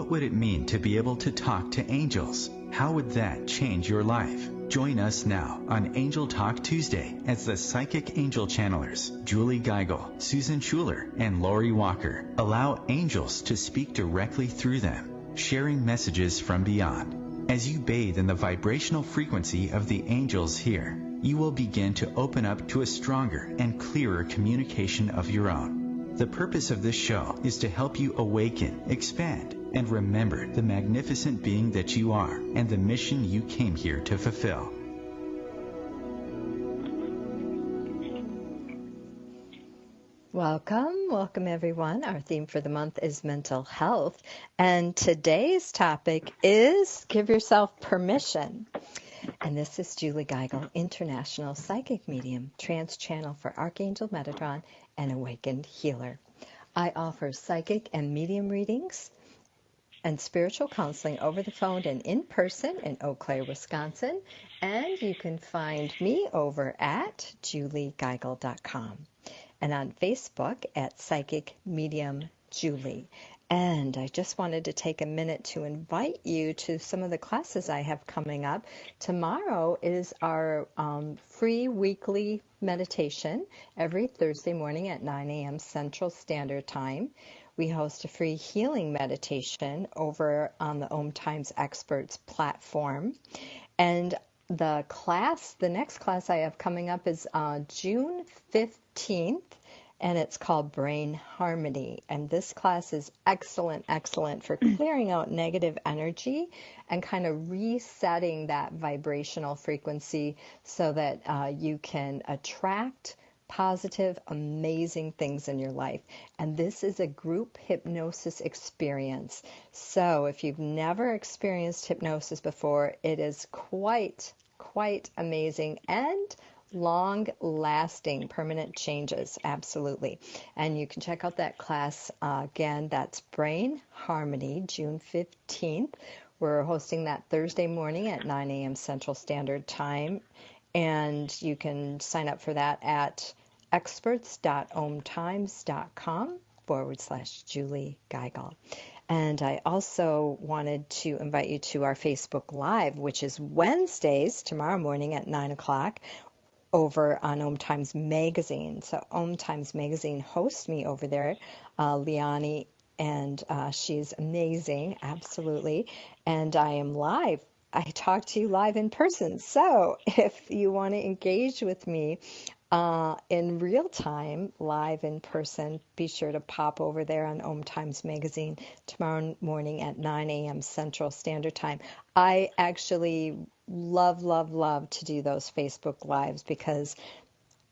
What would it mean to be able to talk to angels? How would that change your life? Join us now on Angel Talk Tuesday as the psychic angel channelers, Julie Geigel, Susan Schuler, and Lori Walker, allow angels to speak directly through them, sharing messages from beyond. As you bathe in the vibrational frequency of the angels here, you will begin to open up to a stronger and clearer communication of your own. The purpose of this show is to help you awaken, expand, and remember the magnificent being that you are and the mission you came here to fulfill. Welcome everyone. Our theme for the month is mental health, and today's topic is give yourself permission. And this is Julie Geigel, international psychic medium, trance channel for Archangel Metatron and awakened healer. I offer psychic and medium readings and spiritual counseling over the phone and in person in Eau Claire, Wisconsin. And you can find me over at juliegeigel.com and on Facebook at Psychic Medium Julie. And I just wanted to take a minute to invite you to some of the classes I have coming up. Tomorrow is our free weekly meditation every Thursday morning at 9 a.m. Central Standard Time. We host a free healing meditation over on the OMTimes Experts platform. And the next class I have coming up is June 15th. And it's called Brain Harmony. And this class is excellent for clearing out negative energy and kind of resetting that vibrational frequency so that you can attract positive, amazing things in your life. And this is a group hypnosis experience. So if you've never experienced hypnosis before, it is quite amazing and long-lasting permanent changes, absolutely. And you can check out that class again. That's Brain Harmony, June 15th. We're hosting that Thursday morning at 9 a.m. Central Standard Time. And you can sign up for that at experts.omtimes.com/Julie Geigel. And I also wanted to invite you to our Facebook Live, which is Wednesdays, tomorrow morning at 9 o'clock, over on OMTimes Magazine. So OMTimes Magazine hosts me over there, Liani, and she's amazing, absolutely. And I am live. I talk to you live in person. So if you want to engage with me in real time, live in person, be sure to pop over there on OMTimes Magazine tomorrow morning at 9 a.m. Central Standard Time. I actually love to do those Facebook Lives because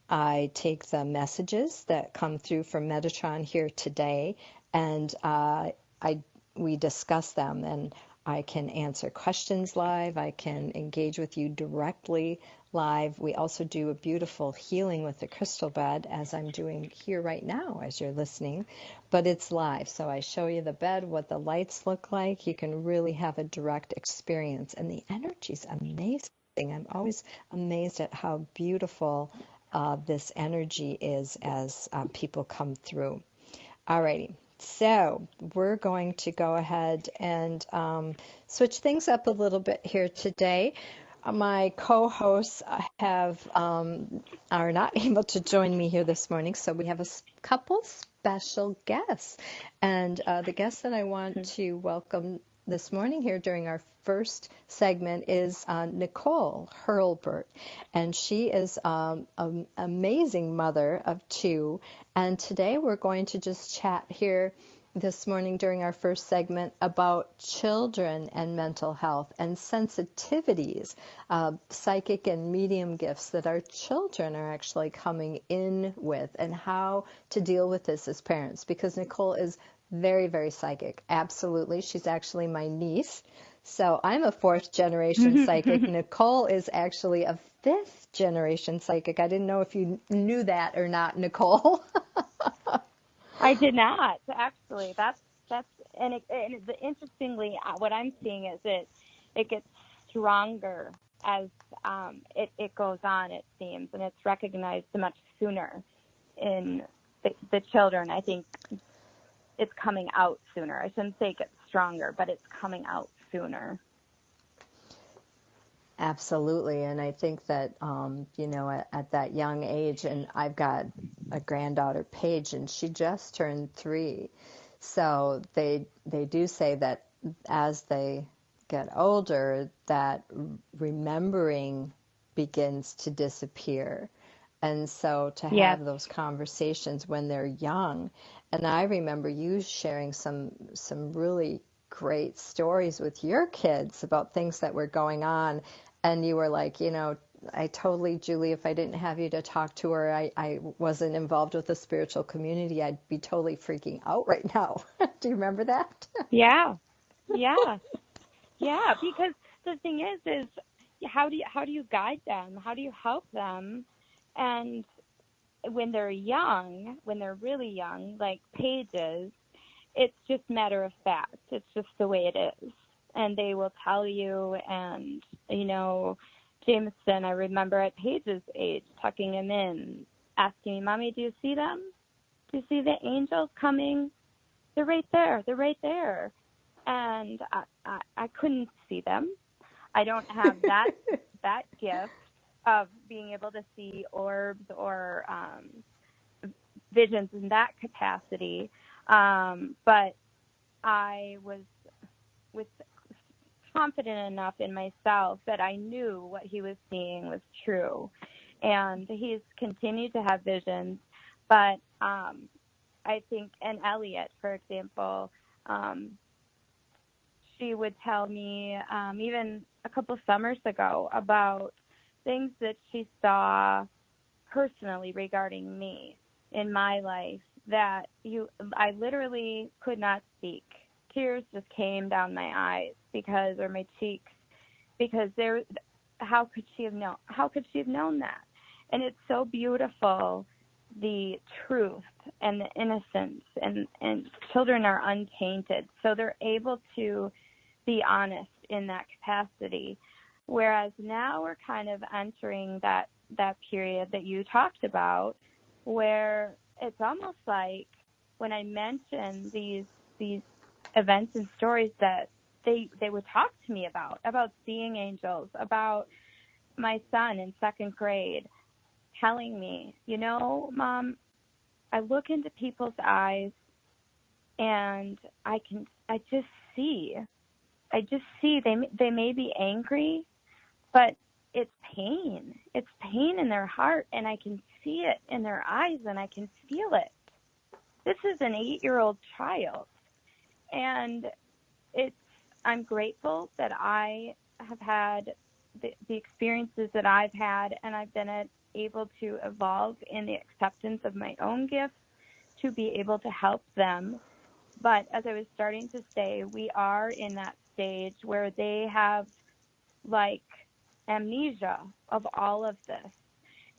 I take the messages that come through from Metatron here today, and we discuss them, and I can answer questions live. I can engage with you directly live. We also do a beautiful healing with the crystal bed, as I'm doing here right now as you're listening, but it's live. So I show you the bed, what the lights look like. You can really have a direct experience, and the energy's amazing. I'm always amazed at how beautiful this energy is as people come through. Alrighty. So we're going to go ahead and switch things up a little bit here today. My co-hosts are not able to join me here this morning, so we have a couple special guests. And the guest that I want to welcome this morning here during our first segment is Nicole Hurlbert, and she is an amazing mother of two. And today we're going to just chat here this morning during our first segment about children and mental health and sensitivities, psychic and medium gifts that our children are actually coming in with, and how to deal with this as parents, because Nicole is very psychic. Absolutely. She's actually my niece. So I'm a fourth generation psychic. Nicole is actually a fifth generation psychic. I didn't know if you knew that or not, Nicole. I did not, actually. Interestingly, what I'm seeing is it gets stronger as it goes on, it seems, and it's recognized much sooner in the children. I think it's coming out sooner. I shouldn't say it gets stronger, but it's coming out sooner. Absolutely. And I think that, at that young age, and I've got a granddaughter, Paige, and she just turned 3. So they do say that as they get older, that remembering begins to disappear. And so to Yes. have those conversations when they're young, and I remember you sharing some really great stories with your kids about things that were going on, and you were like, I totally, Julie, if I didn't have you to talk to her, I wasn't involved with the spiritual community, I'd be totally freaking out right now. Do you remember that? Yeah. Yeah. Yeah. Because the thing is how do you guide them? How do you help them? And when they're young, when they're really young, like Pages, it's just matter of fact. It's just the way it is. And they will tell you, and, Jameson, I remember at Paige's age, tucking him in, asking me, Mommy, do you see them? Do you see the angels coming? They're right there. They're right there. And I couldn't see them. I don't have that gift of being able to see orbs or visions in that capacity. But I was confident enough in myself that I knew what he was seeing was true. And he's continued to have visions. But I think, and Elliot, for example, she would tell me even a couple summers ago about things that she saw personally regarding me in my life that I literally could not speak. Tears just came down my eyes or my cheeks, because how could she have known that? And it's so beautiful, the truth and the innocence, and children are untainted, so they're able to be honest in that capacity. Whereas now we're kind of entering that period that you talked about, where it's almost like when I mention these events and stories that they would talk to me about seeing angels, about my son in 2nd grade telling me, Mom, I look into people's eyes and I just see they may be angry, but it's pain. It's pain in their heart, and I can see it in their eyes, and I can feel it. This is an 8-year-old child, and I'm grateful that I have had the experiences that I've had, and I've been able to evolve in the acceptance of my own gifts to be able to help them. But as I was starting to say, we are in that stage where they have like amnesia of all of this.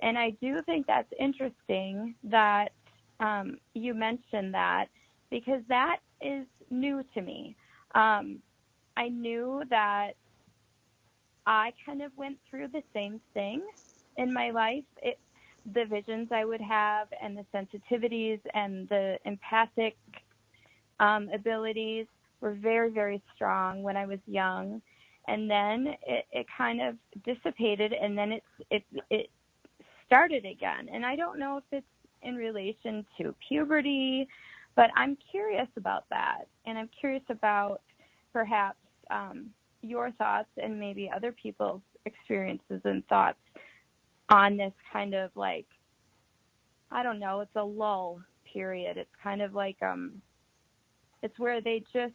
And I do think that's interesting that you mentioned that, because that is new to me. I knew that I kind of went through the same thing in my life. The visions I would have, and the sensitivities and the empathic abilities were very, very strong when I was young. And then it kind of dissipated, and then it started again. And I don't know if it's in relation to puberty, but I'm curious about that. And I'm curious about perhaps your thoughts and maybe other people's experiences and thoughts on this kind of like, I don't know, it's a lull period. It's kind of like, it's where they just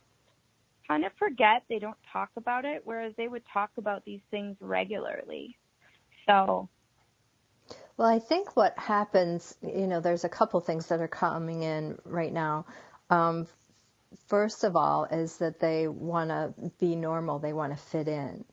kind of forget, they don't talk about it, whereas they would talk about these things regularly. So. Well, I think what happens, there's a couple things that are coming in right now. First of all, is that they want to be normal. They want to fit in.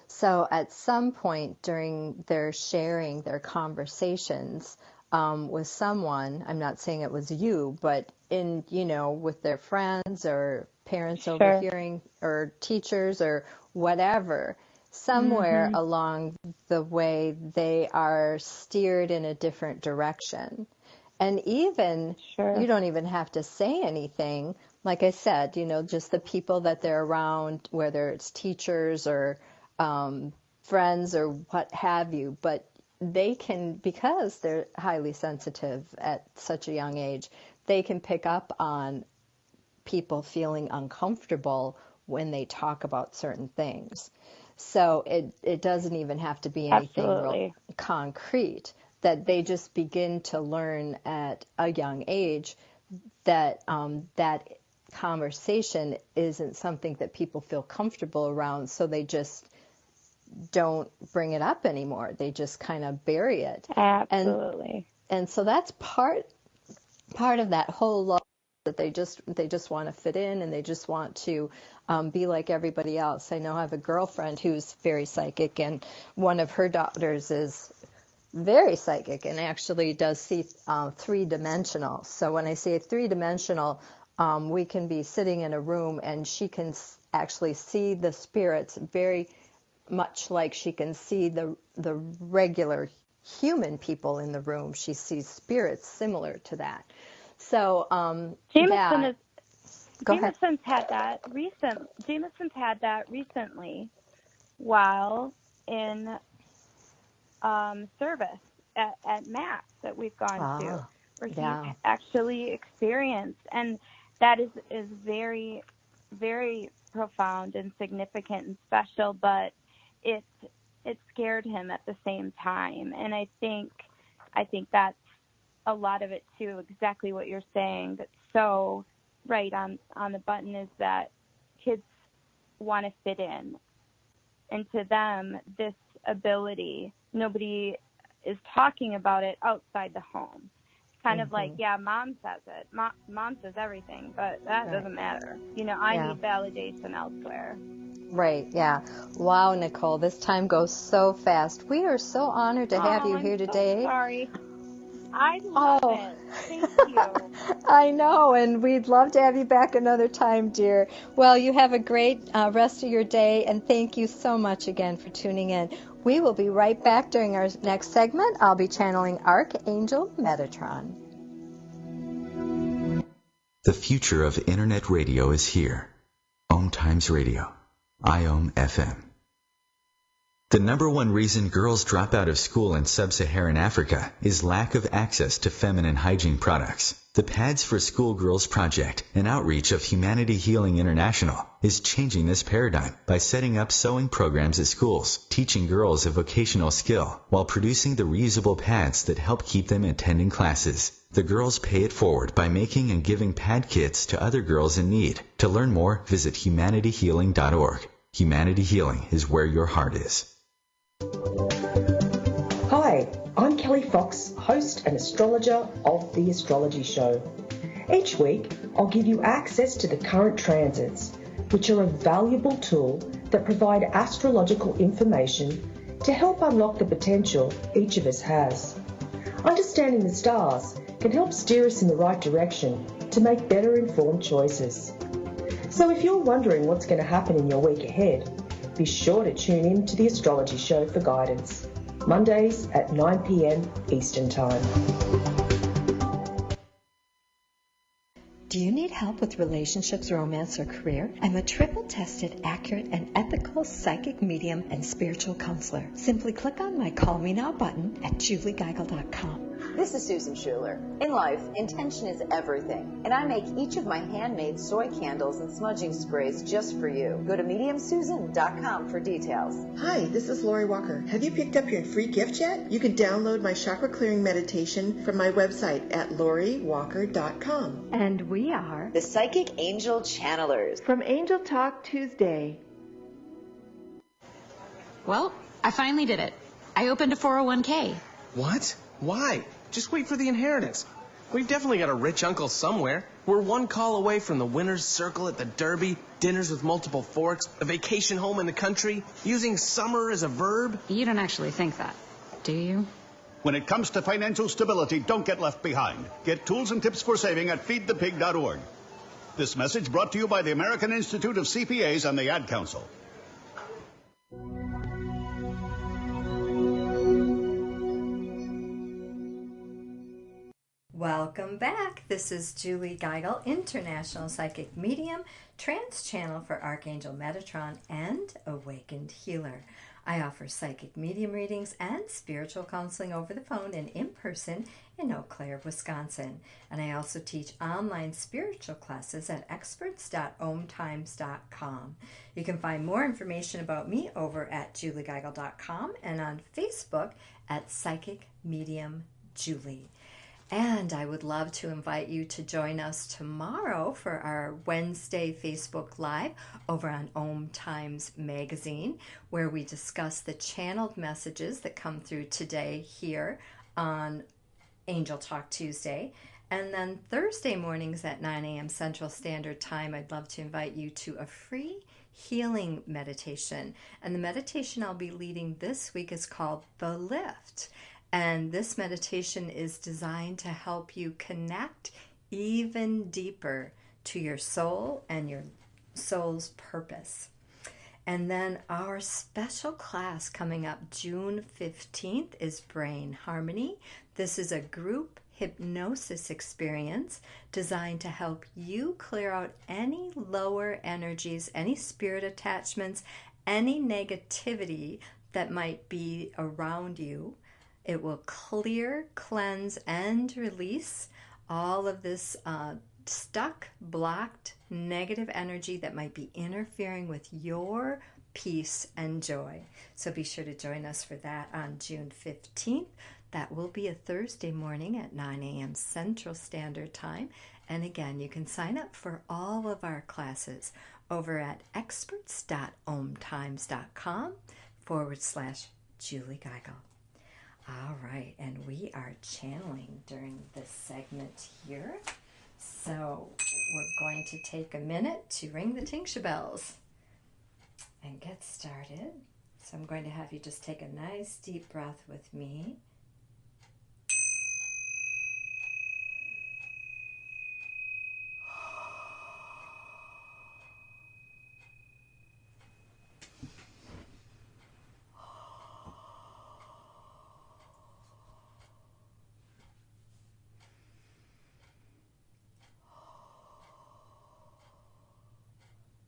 So at some point during their sharing, their conversations with someone, I'm not saying it was you, but with their friends or parents Sure. overhearing, or teachers or whatever, somewhere along the way they are steered in a different direction. And even, Sure. you don't even have to say anything, like I said, just the people that they're around, whether it's teachers or friends or what have you, but they can, because they're highly sensitive at such a young age, they can pick up on people feeling uncomfortable when they talk about certain things. So it doesn't even have to be anything real concrete, that they just begin to learn at a young age that that conversation isn't something that people feel comfortable around, so they just don't bring it up anymore. They just kind of bury it. Absolutely. And so that's part of that whole law, that they just want to fit in, and they just want to be like everybody else. I know I have a girlfriend who's very psychic, and one of her daughters is very psychic and actually does see three-dimensional. So when I say three-dimensional, we can be sitting in a room and she can actually see the spirits very much like she can see the regular human people in the room. She sees spirits similar to that. So Jameson's had that recently while in service at Mass that we've gone to, where he's actually experienced, and that is very, very profound and significant and special, but it scared him at the same time. And I think that's a lot of it too, exactly what you're saying, that's so right on the button, is that kids want to fit in. And to them, this ability, nobody is talking about it outside the home. It's kind of like, mom says it. Mom says everything, but that doesn't matter. I need validation elsewhere. Right, yeah. Wow, Nicole, this time goes so fast. We are so honored to have you here today. So sorry. I love it. Thank you. I know, and we'd love to have you back another time, dear. Well, you have a great rest of your day, and thank you so much again for tuning in. We will be right back during our next segment. I'll be channeling Archangel Metatron. The future of Internet radio is here. OMTimes Radio. IOM FM. The number one reason girls drop out of school in sub-Saharan Africa is lack of access to feminine hygiene products. The Pads for Schoolgirls Project, an outreach of Humanity Healing International, is changing this paradigm by setting up sewing programs at schools, teaching girls a vocational skill, while producing the reusable pads that help keep them attending classes. The girls pay it forward by making and giving pad kits to other girls in need. To learn more, visit humanityhealing.org. Humanity Healing is where your heart is. Hi, I'm Kelly Fox, host and astrologer of The Astrology Show. Each week, I'll give you access to the current transits, which are a valuable tool that provide astrological information to help unlock the potential each of us has. Understanding the stars can help steer us in the right direction to make better informed choices. So if you're wondering what's going to happen in your week ahead, be sure to tune in to The Astrology Show for guidance, Mondays at 9 p.m. Eastern Time. Do you need help with relationships, romance, or career? I'm a triple-tested, accurate, and ethical psychic medium and spiritual counselor. Simply click on my Call Me Now button at juliegeigel.com. This is Susan Schuler. In life, intention is everything, and I make each of my handmade soy candles and smudging sprays just for you. Go to mediumsusan.com for details. Hi, this is Lori Walker. Have you picked up your free gift yet? You can download my chakra clearing meditation from my website at loriwalker.com. And we are the Psychic Angel Channelers from Angel Talk Tuesday. Well, I finally did it. I opened a 401k. What? Why? Just wait for the inheritance. We've definitely got a rich uncle somewhere. We're one call away from the winner's circle at the Derby, dinners with multiple forks, a vacation home in the country, using summer as a verb. You don't actually think that, do you? When it comes to financial stability, don't get left behind. Get tools and tips for saving at feedthepig.org. This message brought to you by the American Institute of CPAs and the Ad Council. Welcome back. This is Julie Geigel, International Psychic Medium, Trance Channel for Archangel Metatron, and Awakened Healer. I offer psychic medium readings and spiritual counseling over the phone and in person in Eau Claire, Wisconsin. And I also teach online spiritual classes at experts.omtimes.com. You can find more information about me over at juliegeigel.com and on Facebook at Psychic Medium Julie. And I would love to invite you to join us tomorrow for our Wednesday Facebook Live over on OMTimes magazine, where we discuss the channeled messages that come through today here on Angel Talk Tuesday. And then Thursday mornings at 9 a.m. Central Standard Time, I'd love to invite you to a free healing meditation. And the meditation I'll be leading this week is called The Lift. And this meditation is designed to help you connect even deeper to your soul and your soul's purpose. And then our special class coming up June 15th is Brain Harmony. This is a group hypnosis experience designed to help you clear out any lower energies, any spirit attachments, any negativity that might be around you. It will clear, cleanse, and release all of this stuck, blocked, negative energy that might be interfering with your peace and joy. So be sure to join us for that on June 15th. That will be a Thursday morning at 9 a.m. Central Standard Time. And again, you can sign up for all of our classes over at experts.omtimes.com/Julie Geigel. All right, and we are channeling during this segment here. So we're going to take a minute to ring the tingsha bells and get started. So I'm going to have you just take a nice deep breath with me.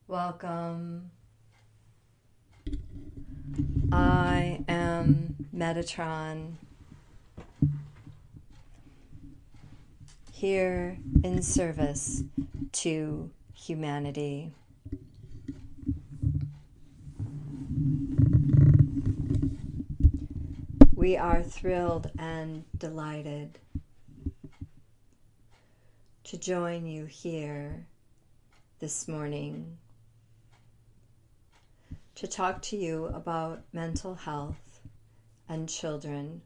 Welcome. I am Metatron, here in service to humanity. We are thrilled and delighted to join you here this morning to talk to you about mental health and children.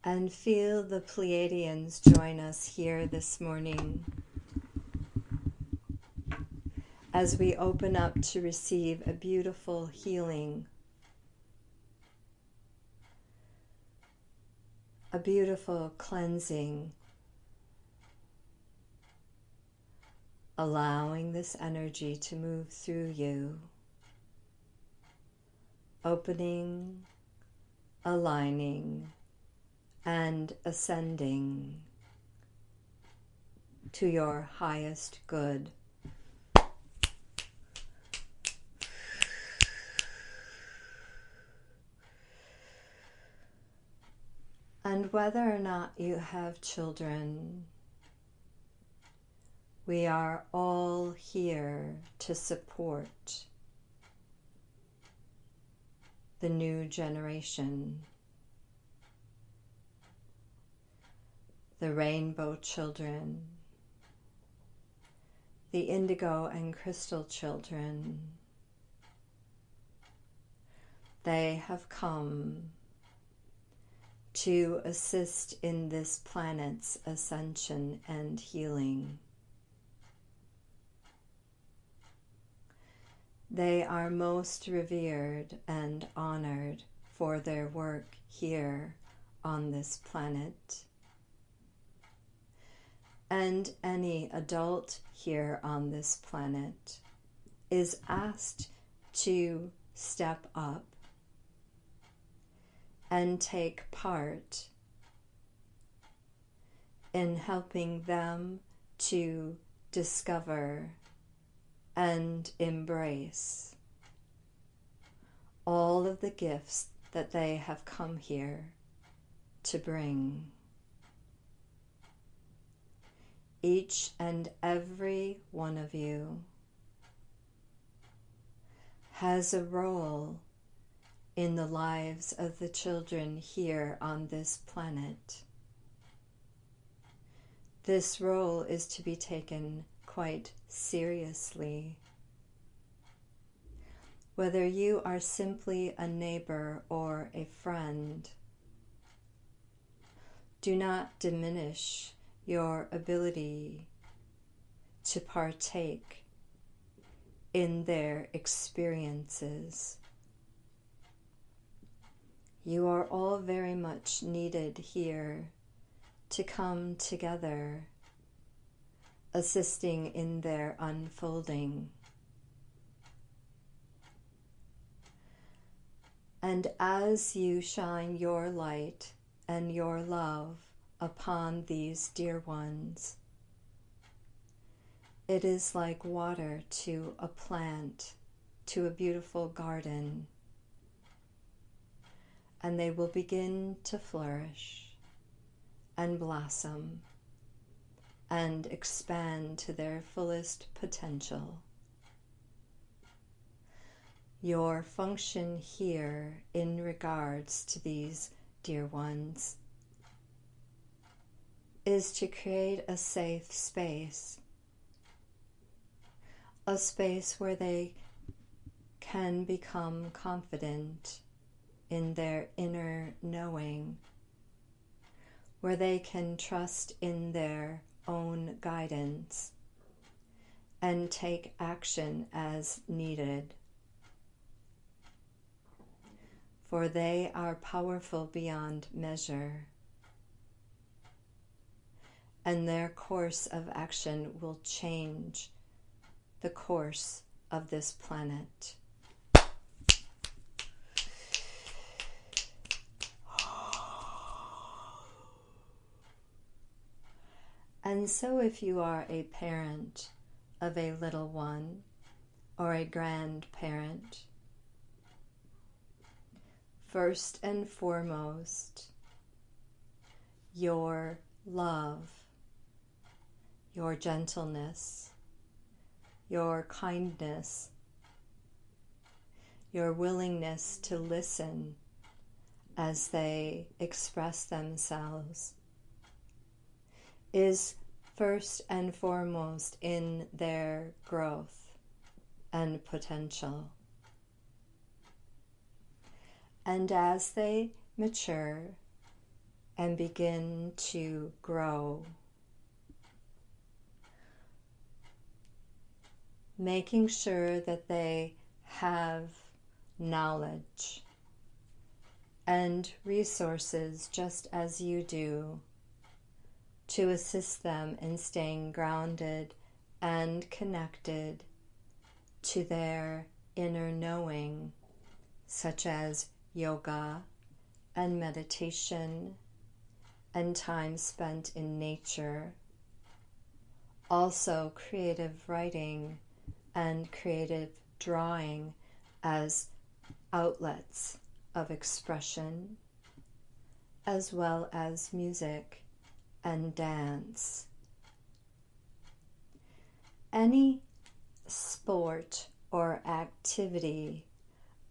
And feel the Pleiadians join us here this morning as we open up to receive a beautiful healing, a beautiful cleansing, allowing this energy to move through you, opening, aligning, and ascending to your highest good. And whether or not you have children, we are all here to support the new generation, the rainbow children, the indigo and crystal children. They have come to assist in this planet's ascension and healing. They are most revered and honored for their work here on this planet. And any adult here on this planet is asked to step up and take part in helping them to discover and embrace all of the gifts that they have come here to bring. Each and every one of you has a role in the lives of the children here on this planet. This role is to be taken quite seriously. Whether you are simply a neighbor or a friend, do not diminish your ability to partake in their experiences. You are all very much needed here to come together, assisting in their unfolding. And as you shine your light and your love upon these dear ones, it is like water to a plant, to a beautiful garden, and they will begin to flourish and blossom and expand to their fullest potential. Your function here in regards to these dear ones is to create a safe space, a space where they can become confident in their inner knowing, where they can trust in their own guidance and take action as needed. For they are powerful beyond measure, and their course of action will change the course of this planet. And so if you are a parent of a little one or a grandparent, first and foremost, your love, your gentleness, your kindness, your willingness to listen as they express themselves is first and foremost in their growth and potential. And as they mature and begin to grow, making sure that they have knowledge and resources just as you do to assist them in staying grounded and connected to their inner knowing, such as yoga and meditation and time spent in nature. Also creative writing and creative drawing as outlets of expression, as well as music and dance. Any sport or activity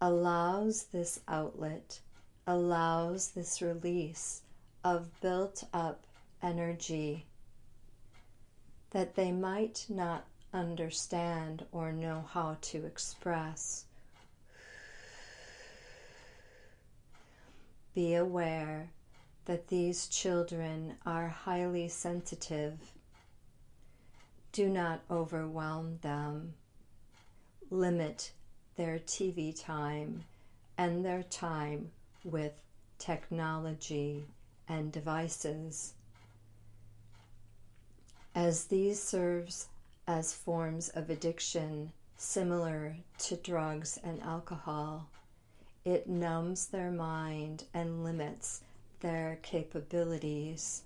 allows this outlet, allows this release of built up energy that they might not understand or know how to express. Be aware that these children are highly sensitive. Do not overwhelm them. Limit their TV time and their time with technology and devices, as these serves as forms of addiction similar to drugs and alcohol. It numbs their mind and limits their capabilities.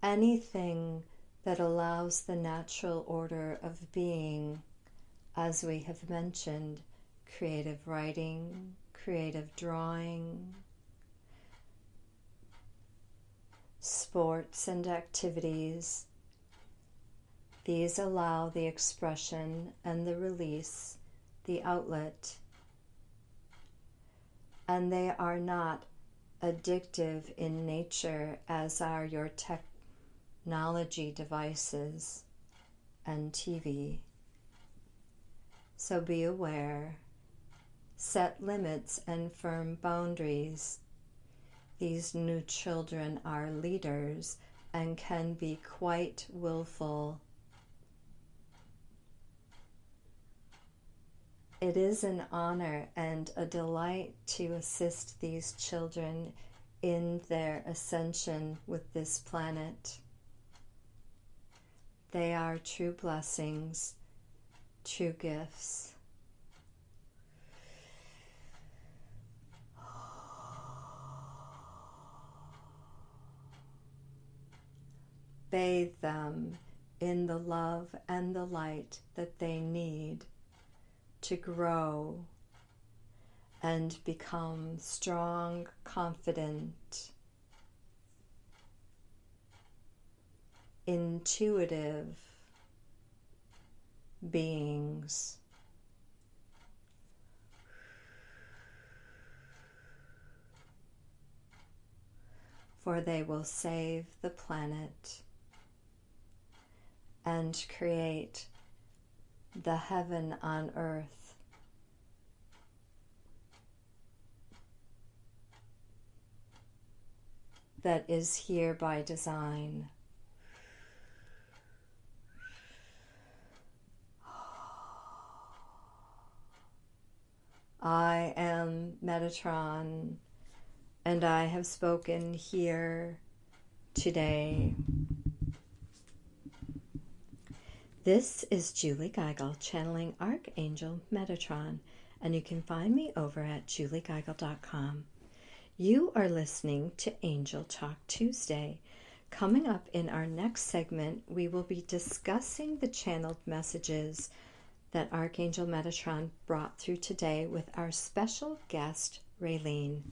Anything that allows the natural order of being, as we have mentioned, creative writing, creative drawing, sports and activities, these allow the expression and the release, the outlet, and they are not addictive in nature as are your technology devices and TV. So be aware, set limits and firm boundaries. These new children are leaders and can be quite willful. It is an honor and a delight to assist these children in their ascension with this planet. They are true blessings, true gifts. Bathe them in the love and the light that they need to grow and become strong, confident, intuitive beings. For they will save the planet and create the heaven on earth. That is here by design. I am Metatron, and I have spoken here today. This is Julie Geigel channeling Archangel Metatron, and you can find me over at juliegeigel.com. You are listening to Angel Talk Tuesday. Coming up in our next segment, we will be discussing the channeled messages that Archangel Metatron brought through today with our special guest, Raylene.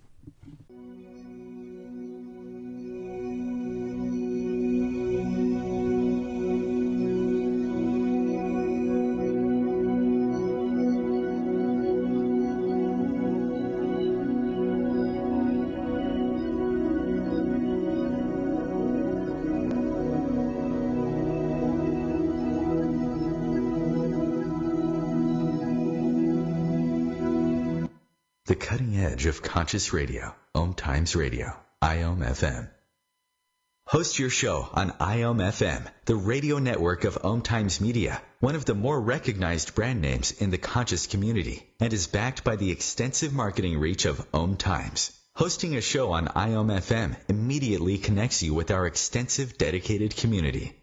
The cutting edge of conscious radio, OMTimes Radio, IOM FM. Host your show on IOM FM, the radio network of OMTimes Media, one of the more recognized brand names in the conscious community, and is backed by the extensive marketing reach of OMTimes. Hosting a show on IOM FM immediately connects you with our extensive dedicated community.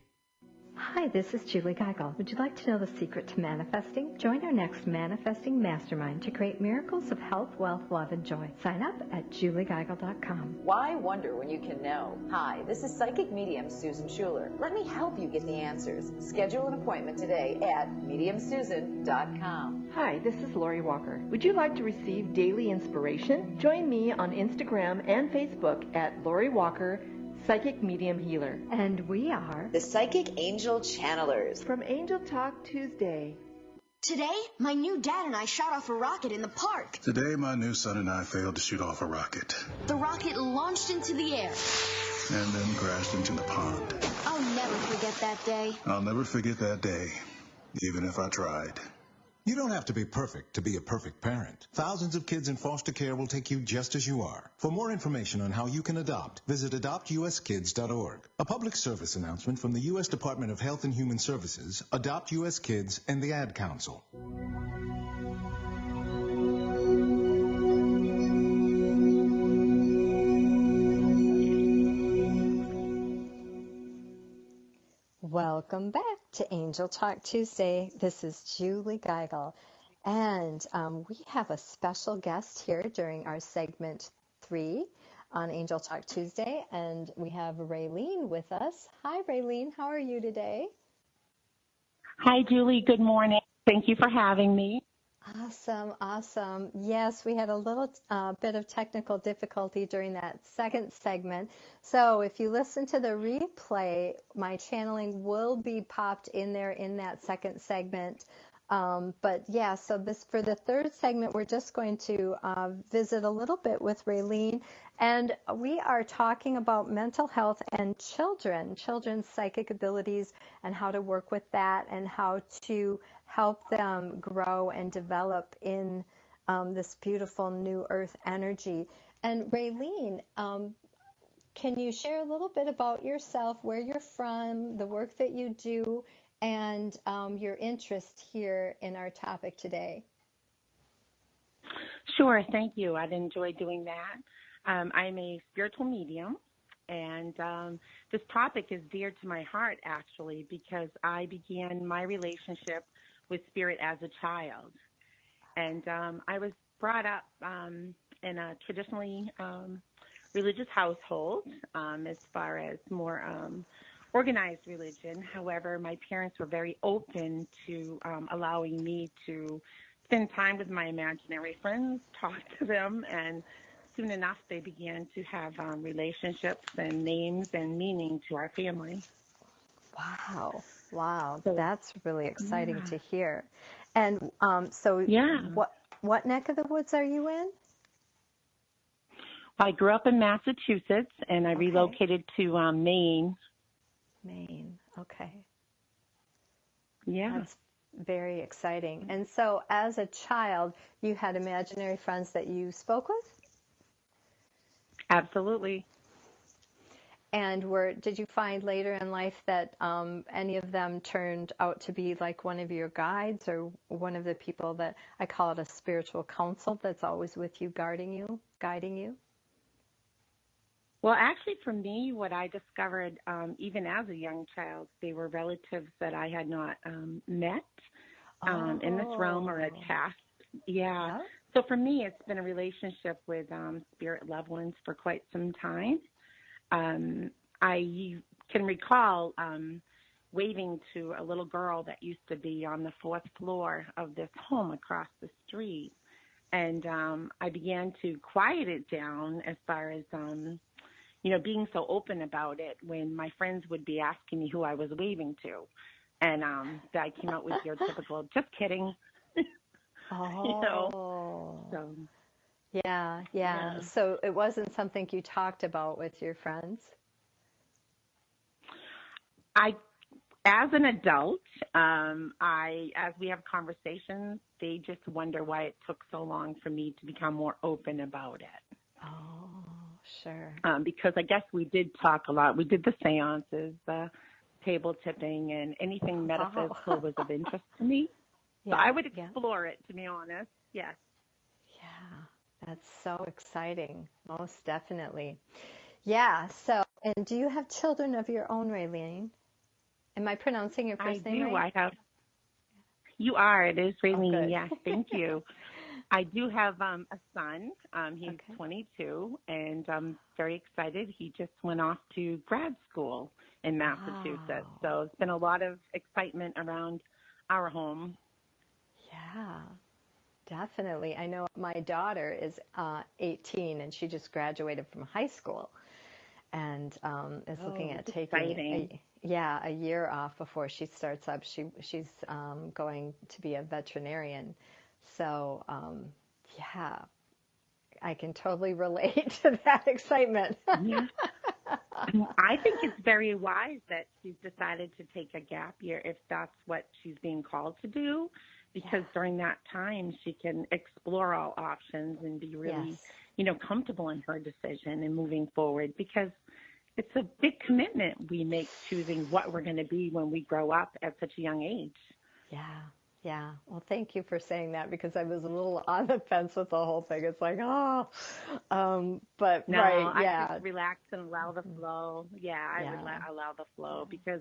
Hi, this is Julie Geigel. Would you like to know the secret to manifesting? Join our next Manifesting Mastermind to create miracles of health, wealth, love, and joy. Sign up at juliegeigel.com. Why wonder when you can know? Hi, this is psychic medium Susan Schuler. Let me help you get the answers. Schedule an appointment today at mediumsusan.com. Hi, this is Lori Walker. Would you like to receive daily inspiration? Join me on Instagram and Facebook at Lori Walker, Psychic Medium Healer. And we are The Psychic Angel Channelers. From Angel Talk Tuesday. Today, my new dad and I shot off a rocket in the park. Today, my new son and I failed to shoot off a rocket. The rocket launched into the air. And then crashed into the pond. I'll never forget that day. I'll never forget that day, even if I tried. You don't have to be perfect to be a perfect parent. Thousands of kids in foster care will take you just as you are. For more information on how you can adopt, visit adoptuskids.org. A public service announcement from the U.S. Department of Health and Human Services, Adopt U.S. Kids, and the Ad Council. Welcome back to Angel Talk Tuesday. This is Julie Geigel, and we have a special guest here during our segment 3 on Angel Talk Tuesday, and we have Raylene with us. Hi, Raylene. How are you today? Hi, Julie. Good morning. Thank you for having me. Awesome, awesome. Yes, we had a little bit of technical difficulty during that second segment. So if you listen to the replay, my channeling will be popped in there in that second segment. But yeah, so this for the third segment, we're just going to visit a little bit with Raylene. And we are talking about mental health and children's psychic abilities and how to work with that and how to help them grow and develop in this beautiful new earth energy. And Raylene, can you share a little bit about yourself, where you're from, the work that you do, and your interest here in our topic today? Sure. Thank you. I'd enjoy doing that. I'm a spiritual medium, and this topic is dear to my heart, actually, because I began my relationship with spirit as a child. And I was brought up in a traditionally religious household as far as more organized religion. However, my parents were very open to allowing me to spend time with my imaginary friends, talk to them, and soon enough they began to have relationships and names and meaning to our family. Wow. Wow. So, That's really exciting yeah. to hear. And what neck of the woods are you in? I grew up in Massachusetts, and I relocated to Maine. Maine. Okay. Yeah. That's very exciting. And so as a child, you had imaginary friends that you spoke with? Absolutely. And did you find later in life that any of them turned out to be like one of your guides or one of the people that I call it a spiritual counsel that's always with you, guiding you? Well, actually, for me, what I discovered, even as a young child, they were relatives that I had not met in this realm or had passed. Yeah. Yep. So for me, it's been a relationship with spirit loved ones for quite some time. I can recall waving to a little girl that used to be on the 4th floor of this home across the street. And I began to quiet it down as far as, being so open about it when my friends would be asking me who I was waving to. And I came out with your typical, just kidding. So. Yeah. So it wasn't something you talked about with your friends? As an adult, as we have conversations, they just wonder why it took so long for me to become more open about it. Oh, sure. Because I guess we did talk a lot. We did the seances, the table tipping, and anything metaphysical was of interest to me. So I would explore it, to be honest. Yes. Yeah, that's so exciting. Most definitely. Yeah. So, and do you have children of your own, Raylene? Am I pronouncing your first name right? I have. You are. It is Raylene. Good. Yes. Thank you. I do have a son. He's 22, and I'm very excited. He just went off to grad school in Massachusetts. Wow. So it's been a lot of excitement around our home. Yeah, definitely. I know my daughter is 18, and she just graduated from high school and is looking at taking a year off before she starts up. She's going to be a veterinarian. So, I can totally relate to that excitement. Yeah. I think it's very wise that she's decided to take a gap year if that's what she's being called to do, because during that time she can explore all options and be really, comfortable in her decision and moving forward, because it's a big commitment we make choosing what we're going to be when we grow up at such a young age. Yeah. Well, thank you for saying that, because I was a little on the fence with the whole thing. It's like, but no, right, I just relax and allow the flow. Yeah, I would allow the flow, because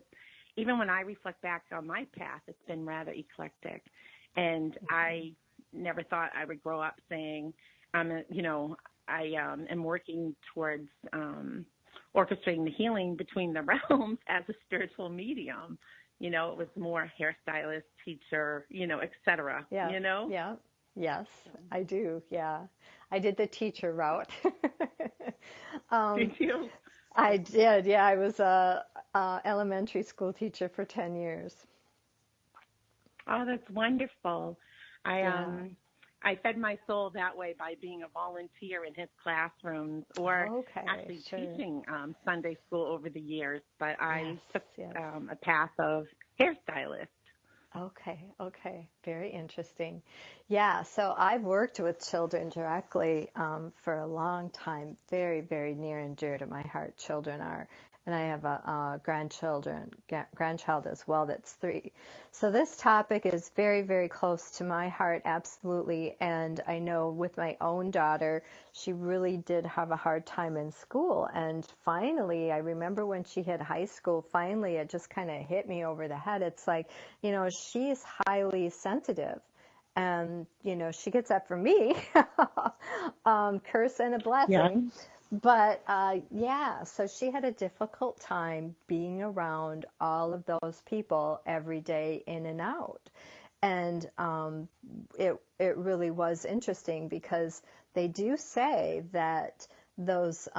even when I reflect back on my path, it's been rather eclectic. And I never thought I would grow up saying, I am working towards orchestrating the healing between the realms as a spiritual medium. It was more hairstylist, teacher, et cetera, Yeah. Yeah. Yes, I do. Yeah. I did the teacher route. Did you? I did. Yeah. I was a elementary school teacher for 10 years. Oh, that's wonderful. Yeah. I fed my soul that way by being a volunteer in his classrooms or actually Sure. teaching Sunday school over the years. But I took Yes. a path of hairstylist. Okay. Very interesting. Yeah, so I've worked with children directly for a long time. Very, very near and dear to my heart, children are. And I have a grandchild as well that's 3. So this topic is very, very close to my heart, absolutely. And I know with my own daughter, she really did have a hard time in school. And finally, I remember when she hit high school, finally it just kind of hit me over the head. It's like, she's highly sensitive. And, she gets that from me, curse and a blessing. Yeah. But so she had a difficult time being around all of those people every day in and out. And it really was interesting because they do say that those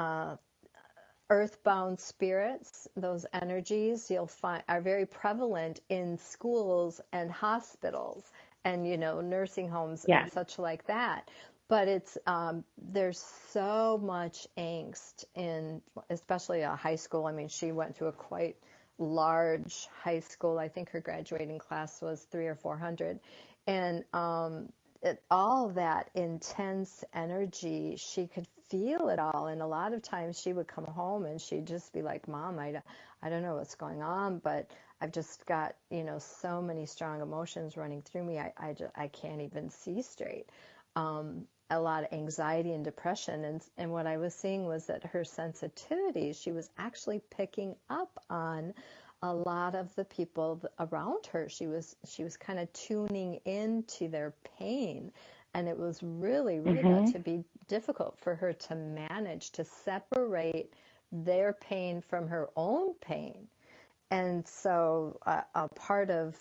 earthbound spirits, those energies you'll find are very prevalent in schools and hospitals and, nursing homes and such like that. But it's there's so much angst in, especially a high school. I mean, she went to a quite large high school. I think her graduating class was 300 or 400, and all that intense energy, she could feel it all. And a lot of times she would come home and she'd just be like, "Mom, I don't know what's going on, but I've just got so many strong emotions running through me. I can't even see straight." A lot of anxiety and depression. And what I was seeing was that her sensitivity, she was actually picking up on a lot of the people around her. She was kind of tuning into their pain. And it was really got to be difficult for her to manage to separate their pain from her own pain. And so a part of,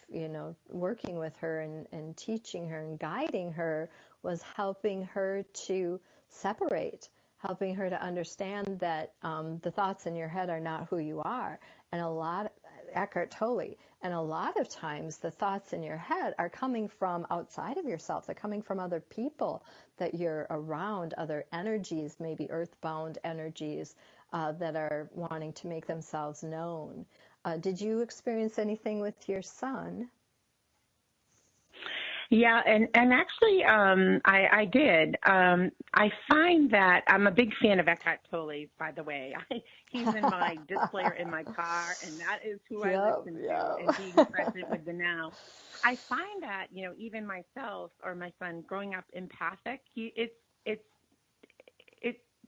working with her and teaching her and guiding her was helping her to separate, helping her to understand that the thoughts in your head are not who you are. And Eckhart Tolle, and a lot of times the thoughts in your head are coming from outside of yourself. They're coming from other people that you're around, other energies, maybe earthbound energies that are wanting to make themselves known. Did you experience anything with your son? Yeah, and actually, I did. I find that I'm a big fan of Eckhart Tolle, by the way. He's in my disc player in my car, and that is who I listen to, and being present with the now. I find that, even myself or my son growing up empathic, it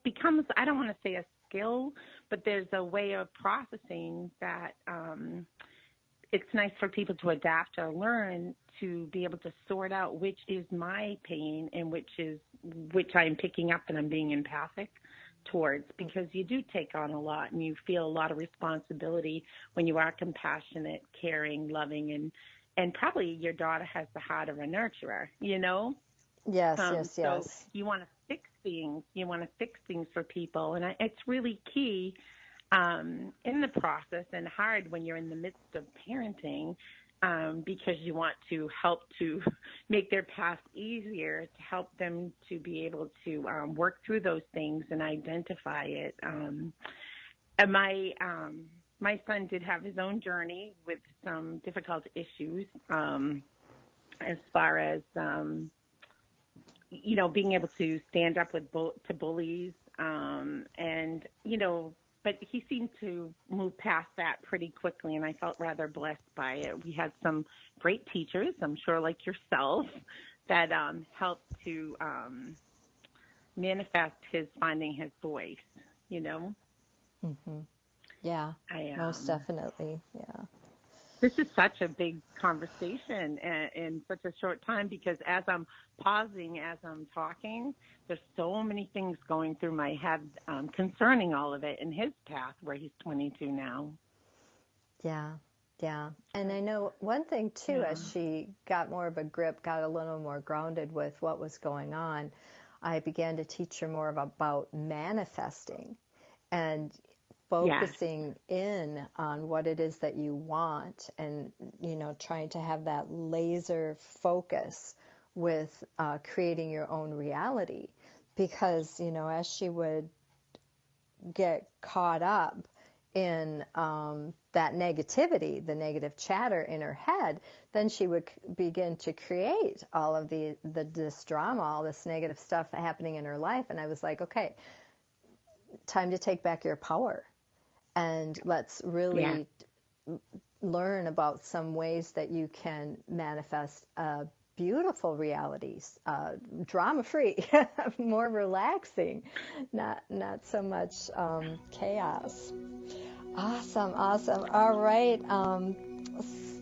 becomes, I don't want to say a skill, but there's a way of processing that it's nice for people to adapt or learn to be able to sort out which is my pain and which I'm picking up and I'm being empathic towards, because you do take on a lot and you feel a lot of responsibility when you are compassionate, caring, loving, and probably your daughter has the heart of a nurturer, Yes. So you want to fix things. You want to fix things for people. And it's really key in the process and hard when you're in the midst of parenting because you want to help to make their path easier, to help them to be able to work through those things and identify it. And my son did have his own journey with some difficult issues as far as being able to stand up to bullies, but he seemed to move past that pretty quickly, and I felt rather blessed by it. We had some great teachers, I'm sure like yourself, that helped to manifest his finding his voice, Mm-hmm. Yeah, most definitely, yeah. This is such a big conversation in such a short time, because as I'm pausing, as I'm talking, there's so many things going through my head concerning all of it in his path where he's 22 now. Yeah, yeah. And I know one thing, too, as she got more of a grip, got a little more grounded with what was going on, I began to teach her more about manifesting and focusing in on what it is that you want, and, you know, trying to have that laser focus with creating your own reality. Because, you know, as she would get caught up in that negativity, the negative chatter in her head, then she would begin to create all of this drama, all this negative stuff happening in her life. And I was like, okay, time to take back your power. And let's really learn about some ways that you can manifest beautiful realities, drama-free, more relaxing, not so much chaos. Awesome. All right.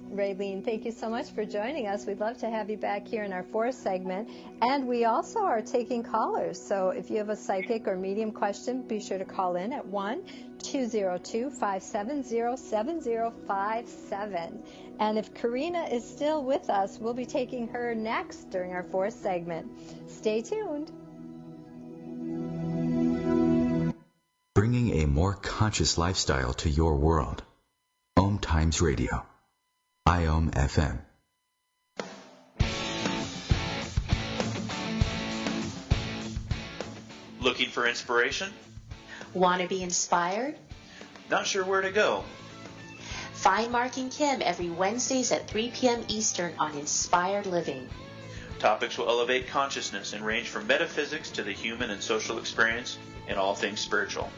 Raylene, thank you so much for joining us. We'd love to have you back here in our fourth segment. And we also are taking callers. So if you have a psychic or medium question, be sure to call in at 1-202-570-7057. And if Karina is still with us, we'll be taking her next during our fourth segment. Stay tuned. Bringing a more conscious lifestyle to your world. OMTimes Radio. IOM FM. Looking for inspiration? Want to be inspired? Not sure where to go? Find Mark and Kim every Wednesdays at 3 p.m. Eastern on Inspired Living. Topics will elevate consciousness and range from metaphysics to the human and social experience and all things spiritual.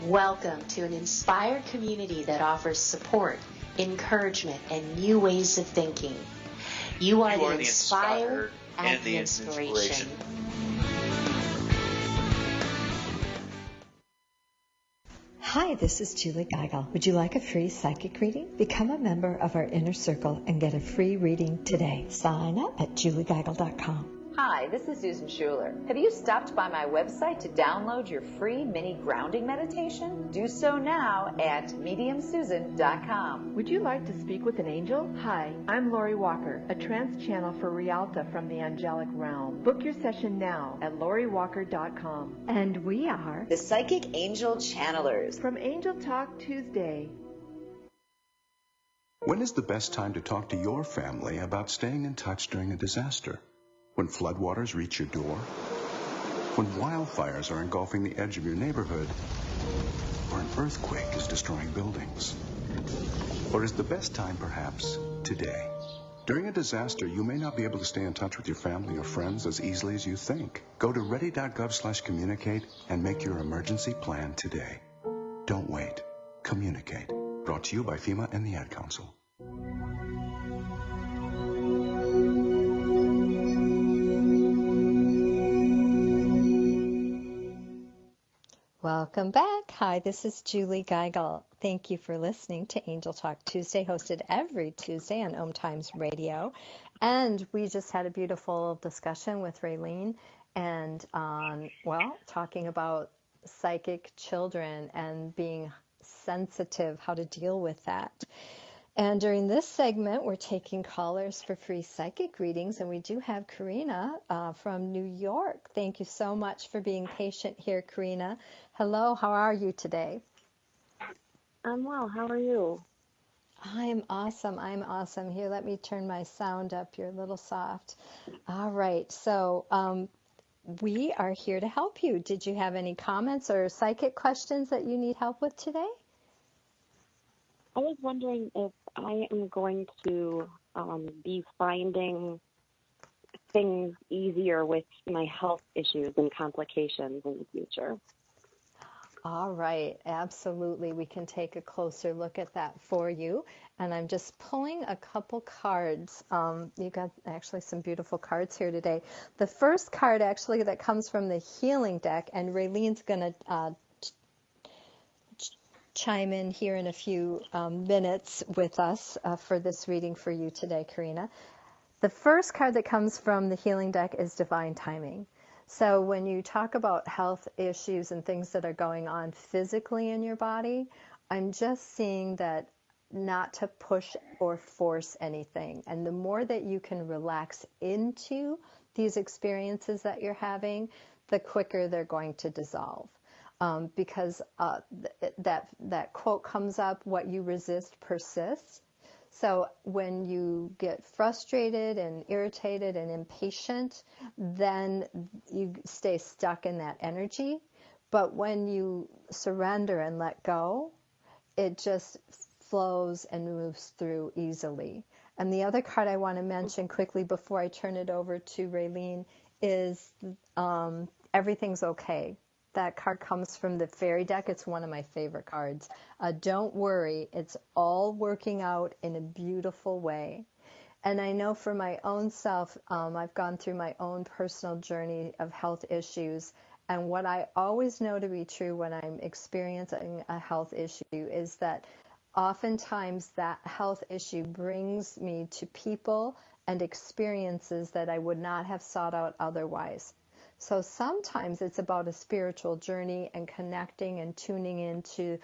Welcome to an inspired community that offers support, encouragement, and new ways of thinking. You are the inspired and the inspiration. Hi, this is Julie Geigel. Would you like a free psychic reading? Become a member of our inner circle and get a free reading today. Sign up at juliegeigel.com. Hi, this is Susan Schuler. Have you stopped by my website to download your free mini grounding meditation? Do so now at mediumsusan.com. Would you like to speak with an angel? Hi, I'm Lori Walker, a trance channel for Rialta from the angelic realm. Book your session now at loriwalker.com. And we are the Psychic Angel Channelers from Angel Talk Tuesday. When is the best time to talk to your family about staying in touch during a disaster? When floodwaters reach your door? When wildfires are engulfing the edge of your neighborhood? Or an earthquake is destroying buildings? Or is the best time perhaps today? During a disaster, you may not be able to stay in touch with your family or friends as easily as you think. Go to ready.gov/communicate and make your emergency plan today. Don't wait. Communicate. Brought to you by FEMA and the Ad Council. Welcome back. Hi, this is Julie Geigel. Thank you for listening to Angel Talk Tuesday, hosted every Tuesday on OMTimes Radio. And we just had a beautiful discussion with Raylene and talking about psychic children and being sensitive, how to deal with that. And during this segment, we're taking callers for free psychic readings, and we do have Karina from New York. Thank you so much for being patient here, Karina. Hello, how are you today? I'm well. How are you? I'm awesome. Here, let me turn my sound up. You're a little soft. All right, so we are here to help you. Did you have any comments or psychic questions that you need help with today? I was wondering if I am going to be finding things easier with my health issues and complications in the future. All right, absolutely. We can take a closer look at that for you. And I'm just pulling a couple cards. You got actually some beautiful cards here today. The first card actually that comes from the healing deck, and Raylene's going to chime in here in a few minutes with us for this reading for you today, Karina. The first card that comes from the healing deck is Divine Timing. So when you talk about health issues and things that are going on physically in your body, I'm just seeing that not to push or force anything. And the more that you can relax into these experiences that you're having, the quicker they're going to dissolve. Because that quote comes up, what you resist persists. So when you get frustrated and irritated and impatient, then you stay stuck in that energy. But when you surrender and let go, it just flows and moves through easily. And the other card I want to mention quickly before I turn it over to Raylene is Everything's Okay. That card comes from the fairy deck. It's one of my favorite cards. Don't worry, it's all working out in a beautiful way. And I know for my own self, I've gone through my own personal journey of health issues. And what I always know to be true when I'm experiencing a health issue is that oftentimes that health issue brings me to people and experiences that I would not have sought out otherwise. So sometimes it's about a spiritual journey and connecting and tuning into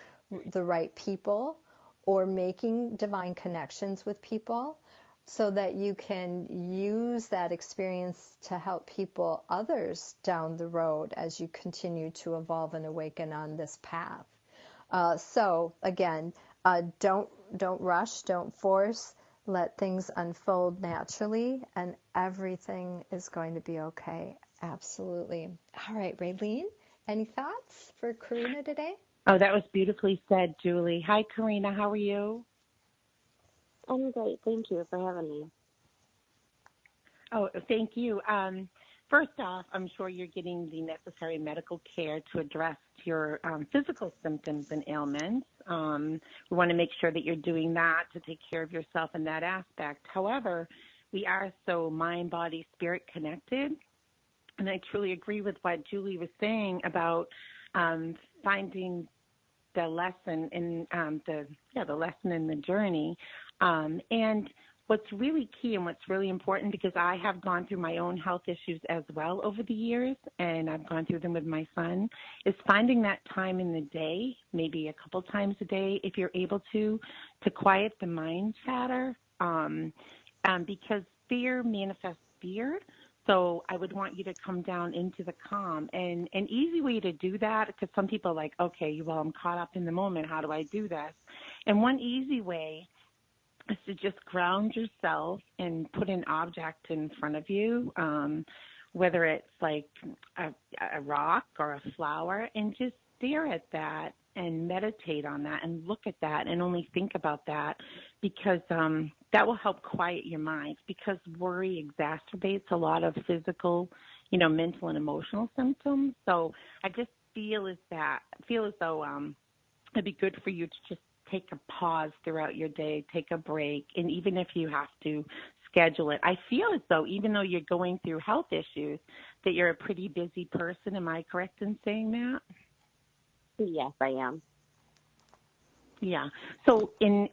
the right people or making divine connections with people so that you can use that experience to help people, others down the road as you continue to evolve and awaken on this path. So again, don't rush, don't force, let things unfold naturally, and everything is going to be okay. Absolutely. All right, Raylene, any thoughts for Karina today? Oh, that was beautifully said, Julie. Hi, Karina. How are you? I'm great. Thank you for having me. Oh, thank you. First off, I'm sure you're getting the necessary medical care to address your physical symptoms and ailments. We want to make sure that you're doing that to take care of yourself in that aspect. However, we are so mind, body, spirit connected. And I truly agree with what Julie was saying about finding the lesson in the lesson in the journey. And what's really key and what's really important, because I have gone through my own health issues as well over the years, and I've gone through them with my son, is finding that time in the day, maybe a couple times a day, if you're able to quiet the mind chatter, because fear manifests fear. So I would want you to come down into the calm. And an easy way to do that, because some people are like, okay, well, I'm caught up in the moment. How do I do this? And one easy way is to just ground yourself and put an object in front of you, whether it's like a rock or a flower, and just stare at that and meditate on that and look at that and only think about that, because that will help quiet your mind, because worry exacerbates a lot of physical, mental and emotional symptoms. So I just feel as though it'd be good for you to just take a pause throughout your day, take a break, and even if you have to schedule it. I feel as though even though you're going through health issues, that you're a pretty busy person. Am I correct in saying that? Yes, I am. Yeah. So in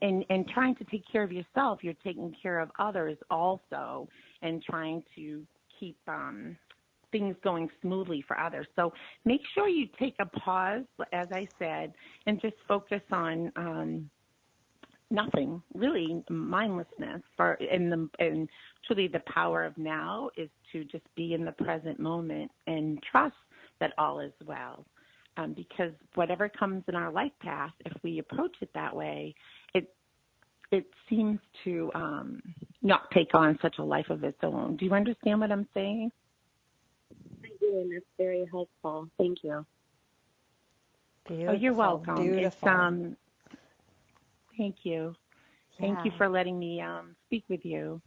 trying to take care of yourself, you're taking care of others also, and trying to keep things going smoothly for others. So make sure you take a pause, as I said, and just focus on nothing, really mindlessness. And truly the power of now is to just be in the present moment and trust that all is well. Because whatever comes in our life path, if we approach it that way, it seems to not take on such a life of its own. Do you understand what I'm saying? I do, and that's very helpful. Thank you. Beautiful. Oh, you're welcome. Beautiful. Thank you. Yeah. Thank you for letting me speak with you.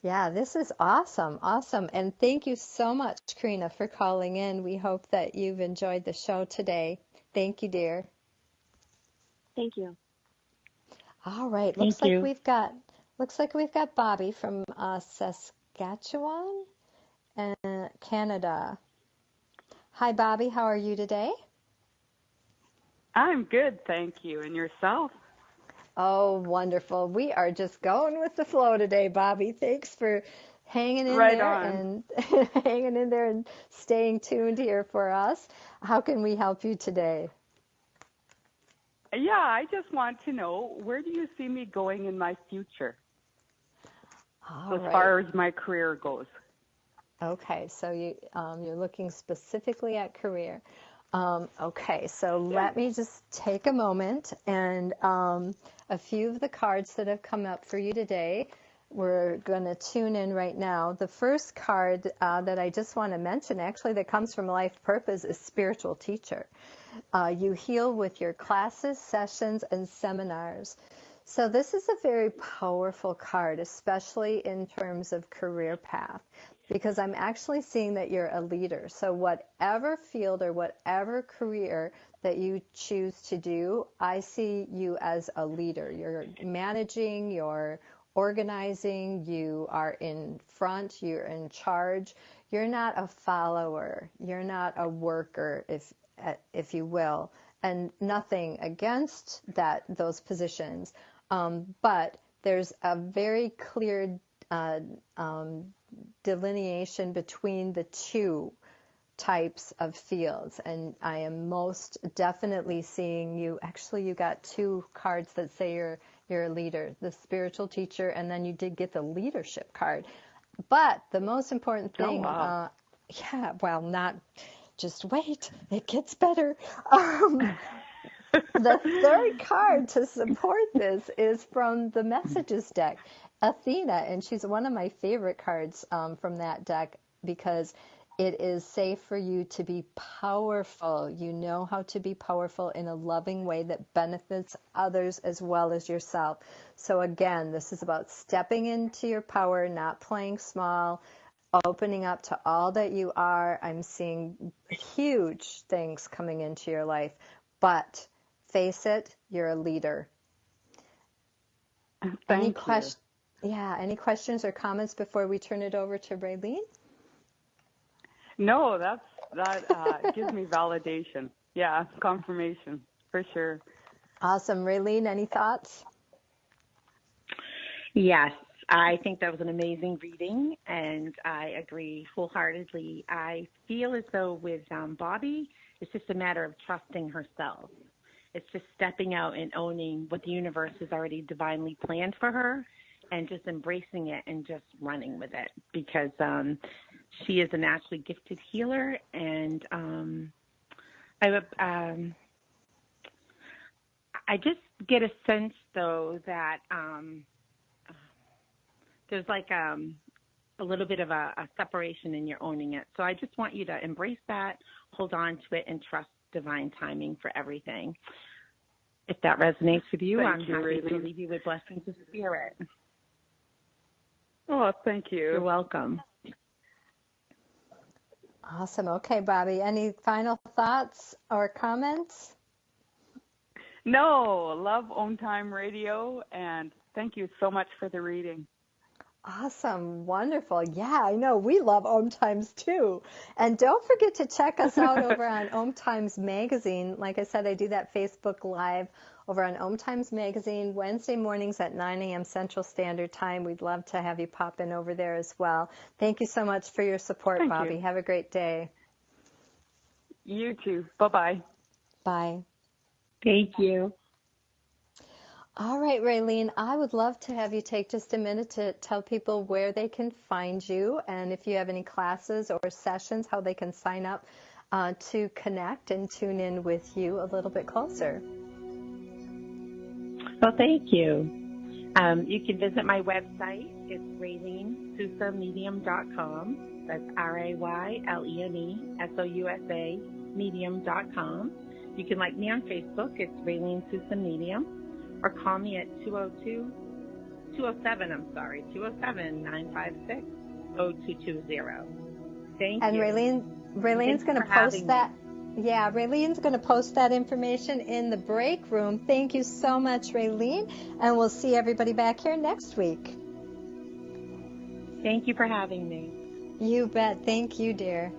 Yeah, this is awesome. Awesome. And thank you so much, Karina, for calling in. We hope that you've enjoyed the show today. Thank you, dear. Thank you. All right. Thank you. Looks like we've got Bobby from Saskatchewan, Canada. Hi, Bobby. How are you today? I'm good, thank you. And yourself? Oh, wonderful. We are just going with the flow today, Bobby. Thanks for hanging in Right there on. and hanging in there and staying tuned here for us. How can we help you today? Yeah, I just want to know, where do you see me going in my future as far as my career goes? Okay, so you're looking specifically at career. Okay, so let me just take a moment and a few of the cards that have come up for you today, we're going to tune in right now. The first card that I just want to mention, actually, that comes from Life Purpose is Spiritual Teacher. You heal with your classes, sessions, and seminars. So this is a very powerful card, especially in terms of career path, because I'm actually seeing that you're a leader. So whatever field or whatever career that you choose to do, I see you as a leader. You're managing, you're organizing, you are in front, you're in charge. You're not a follower. You're not a worker, if you will, and nothing against those positions. But there's a very clear delineation between the two types of fields, and I am most definitely seeing you. Actually, you got two cards that say you're a leader, the spiritual teacher, and then you did get the leadership card. But the most important thing, not just wait, it gets better. The third card to support this is from the Messages deck, Athena, and she's one of my favorite cards from that deck because it is safe for you to be powerful. You know how to be powerful in a loving way that benefits others as well as yourself. So again, this is about stepping into your power, not playing small, opening up to all that you are. I'm seeing huge things coming into your life, but face it, you're a leader. Any questions or comments before we turn it over to Raylene? No, that gives me validation. Yeah, confirmation, for sure. Awesome. Raylene, any thoughts? Yes, I think that was an amazing reading, and I agree wholeheartedly. I feel as though with Bobby, it's just a matter of trusting herself. It's just stepping out and owning what the universe has already divinely planned for her and just embracing it and just running with it, because she is a naturally gifted healer, and I just get a sense, though, that there's like a little bit of a separation and you're owning it. So I just want you to embrace that, hold on to it, and trust divine timing for everything. If that resonates with you, I'm happy to leave you with blessings of spirit. Oh, thank you. You're welcome. Awesome. Okay, Bobby, any final thoughts or comments? No, love OMTime Radio, and thank you so much for the reading. Awesome. Wonderful. Yeah, I know. We love OMTimes too. And don't forget to check us out over on OMTimes Magazine. Like I said, I do that Facebook Live over on OMTimes Magazine Wednesday mornings at 9 a.m. Central Standard Time. We'd love to have you pop in over there as well. Thank you so much for your support, Bobby. Have a great day. You too. Bye-bye. Bye. Thank you. All right, Raylene, I would love to have you take just a minute to tell people where they can find you, and if you have any classes or sessions, how they can sign up to connect and tune in with you a little bit closer. Well, thank you. You can visit my website. It's RayleneSousa.com. That's RayleneSousa medium.com. You can like me on Facebook. It's Raylene Sousa Medium. Or call me at 207-956-0220. Thank you. And Raylene's going to post that. Yeah, Raylene's going to post that information in the break room. Thank you so much, Raylene. And we'll see everybody back here next week. Thank you for having me. You bet. Thank you, dear.